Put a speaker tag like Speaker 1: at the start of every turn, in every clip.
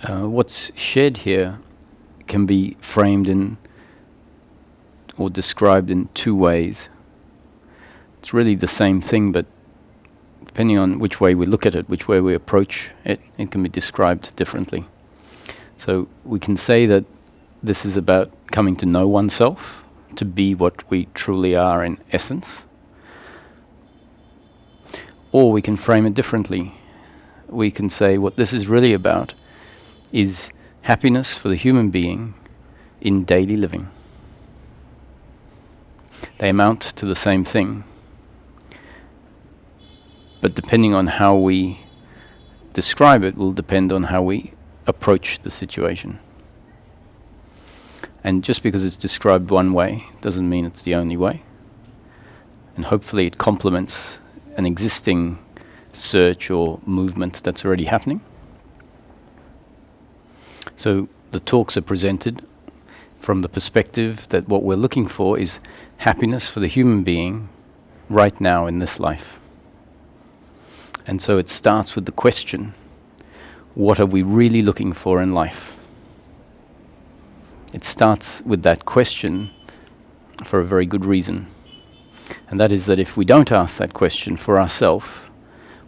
Speaker 1: What's shared here can be framed in or described in two ways. It's really the same thing, but depending on which way we look at it, which way we approach it, it can be described differently. So we can say that this is about coming to know oneself, to be what we truly are in essence. Or we can frame it differently. We can say what this is really about is happiness for the human being in daily living. They amount to the same thing. But depending on how we describe it will depend on how we approach the situation. And just because it's described one way doesn't mean it's the only way. And hopefully it complements an existing search or movement that's already happening. So the talks are presented from the perspective that what we're looking for is happiness for the human being right now in this life. And so it starts with the question, what are we really looking for in life? It starts with that question for a very good reason. And that is that if we don't ask that question for ourselves,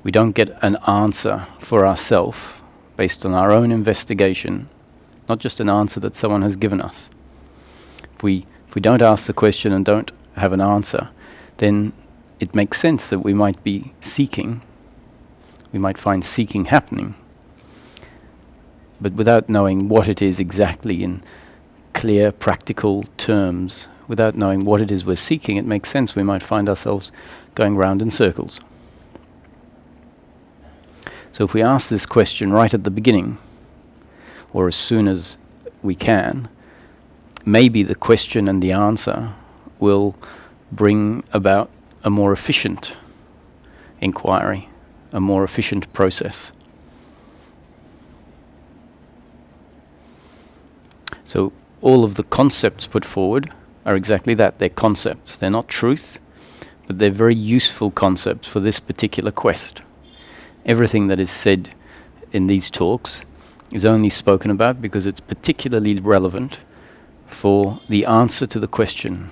Speaker 1: we don't get an answer for ourselves based on our own investigation, not just an answer that someone has given us. If we don't ask the question and don't have an answer, then it makes sense that we might be seeking. We might find seeking happening. But without knowing what it is exactly in clear, practical terms, without knowing what it is we're seeking, it makes sense we might find ourselves going round in circles. So if we ask this question right at the beginning, or as soon as we can, maybe the question and the answer will bring about a more efficient inquiry, a more efficient process. So all of the concepts put forward are exactly that. They're concepts. They're not truth, but they're very useful concepts for this particular quest. Everything that is said in these talks is only spoken about because it's particularly relevant for the answer to the question,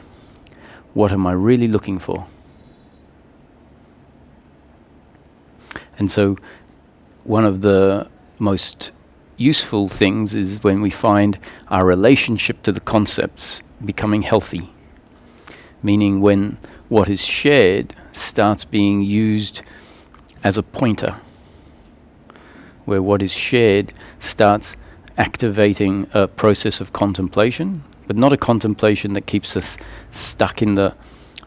Speaker 1: what am I really looking for? And so one of the most useful things is when we find our relationship to the concepts becoming healthy, meaning when what is shared starts being used as a pointer, where what is shared starts activating a process of contemplation, but not a contemplation that keeps us stuck in the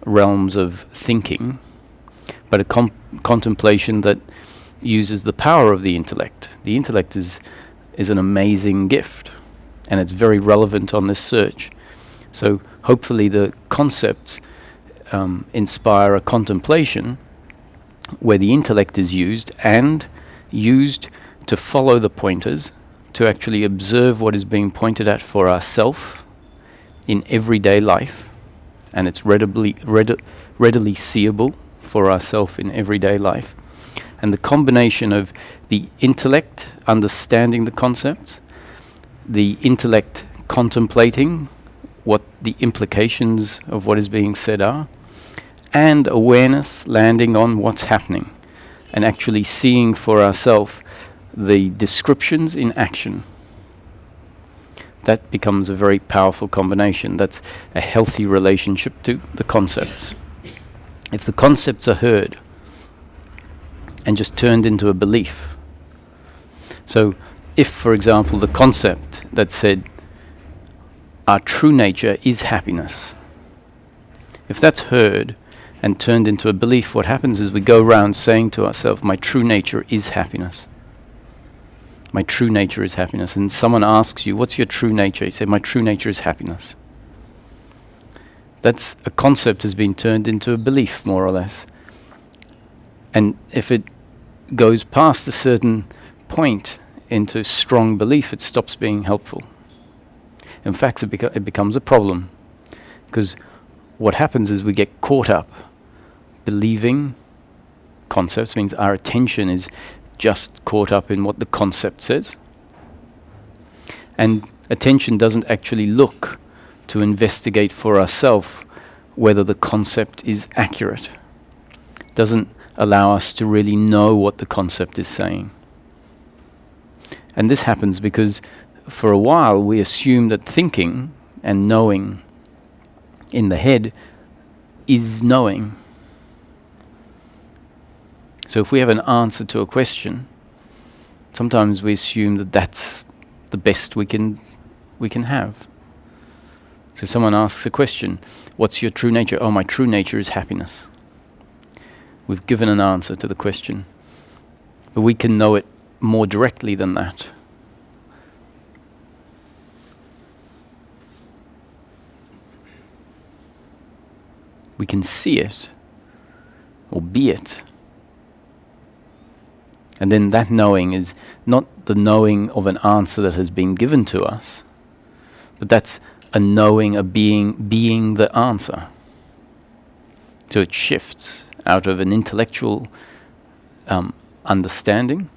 Speaker 1: realms of thinking, but a contemplation that uses the power of the intellect. The intellect is an amazing gift, and it's very relevant on this search. So hopefully the concepts inspire a contemplation where the intellect is used to follow the pointers, to actually observe what is being pointed at for ourselves in everyday life, and it's readily seeable for ourselves in everyday life. And the combination of the intellect understanding the concepts, the intellect contemplating what the implications of what is being said are, and awareness landing on what's happening and actually seeing for ourselves the descriptions in action. That becomes a very powerful combination. That's a healthy relationship to the concepts. If the concepts are heard and just turned into a belief. So if, for example, the concept that said our true nature is happiness, if that's heard and turned into a belief, what happens is we go around saying to ourselves, my true nature is happiness. My true nature is happiness. And someone asks you, what's your true nature? You say, my true nature is happiness. That's a concept has been turned into a belief, more or less. And if it goes past a certain point into strong belief, it stops being helpful. In fact, it becomes a problem. Because what happens is we get caught up believing concepts, means our attention is just caught up in what the concept says. And attention doesn't actually look to investigate for ourselves whether the concept is accurate. Doesn't allow us to really know what the concept is saying. And this happens because for a while we assume that thinking and knowing in the head is knowing. So if we have an answer to a question, sometimes we assume that that's the best we can have. So someone asks a question, what's your true nature? Oh, my true nature is happiness. We've given an answer to the question. But we can know it more directly than that. We can see it, or be it. And then that knowing is not the knowing of an answer that has been given to us, but that's a knowing, a being the answer. So it shifts out of an intellectual understanding,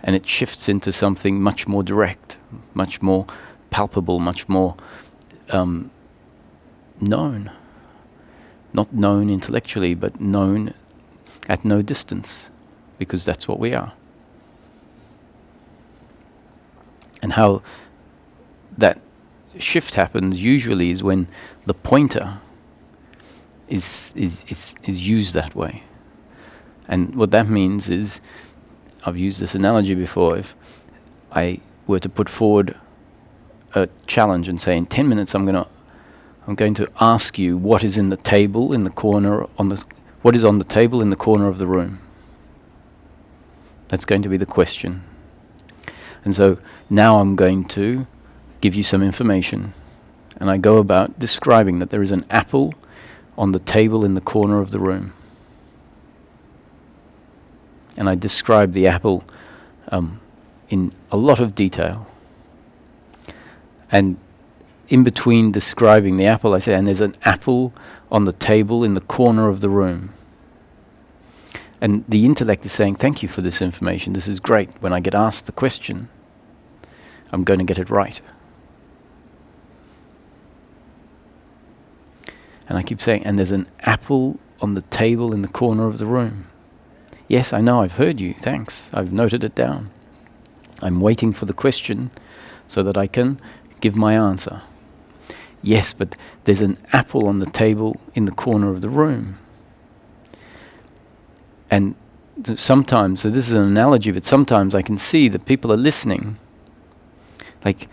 Speaker 1: and it shifts into something much more direct, much more palpable, much more known. Not known intellectually, but known at no distance, because that's what we are. And how that shift happens usually is when the pointer is used that way. And what that means is, I've used this analogy before, if I were to put forward a challenge and say, in 10 minutes I'm going to ask you what is in the table in the corner what is on the table in the corner of the room. That's going to be the question. And so now I'm going to give you some information, and I go about describing that there is an apple on the table in the corner of the room. And I describe the apple in a lot of detail. And in between describing the apple, I say, and there's an apple on the table in the corner of the room. And the intellect is saying, thank you for this information. This is great. When I get asked the question, I'm going to get it right. And I keep saying, and there's an apple on the table in the corner of the room. Yes, I know, I've heard you. Thanks. I've noted it down. I'm waiting for the question so that I can give my answer. Yes, but there's an apple on the table in the corner of the room. And sometimes, so this is an analogy, but sometimes I can see that people are listening. Like,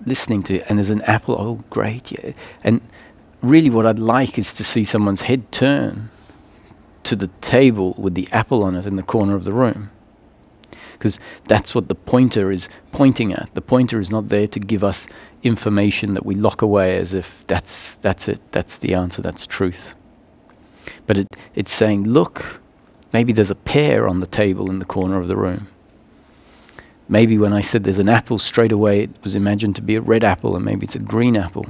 Speaker 1: listening to it, and there's an apple, oh great, yeah. And really what I'd like is to see someone's head turn to the table with the apple on it in the corner of the room. Because that's what the pointer is pointing at. The pointer is not there to give us information that we lock away as if that's it, that's the answer, that's truth. But it's saying, look, maybe there's a pear on the table in the corner of the room. Maybe when I said there's an apple, straight away it was imagined to be a red apple, and maybe it's a green apple.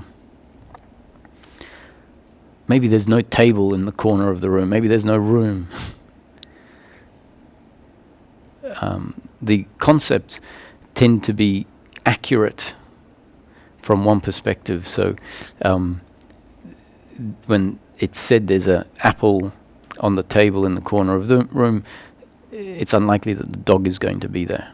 Speaker 1: Maybe there's no table in the corner of the room. Maybe there's no room. The concepts tend to be accurate from one perspective. So when it's said there's an apple on the table in the corner of the room, it's unlikely that the dog is going to be there.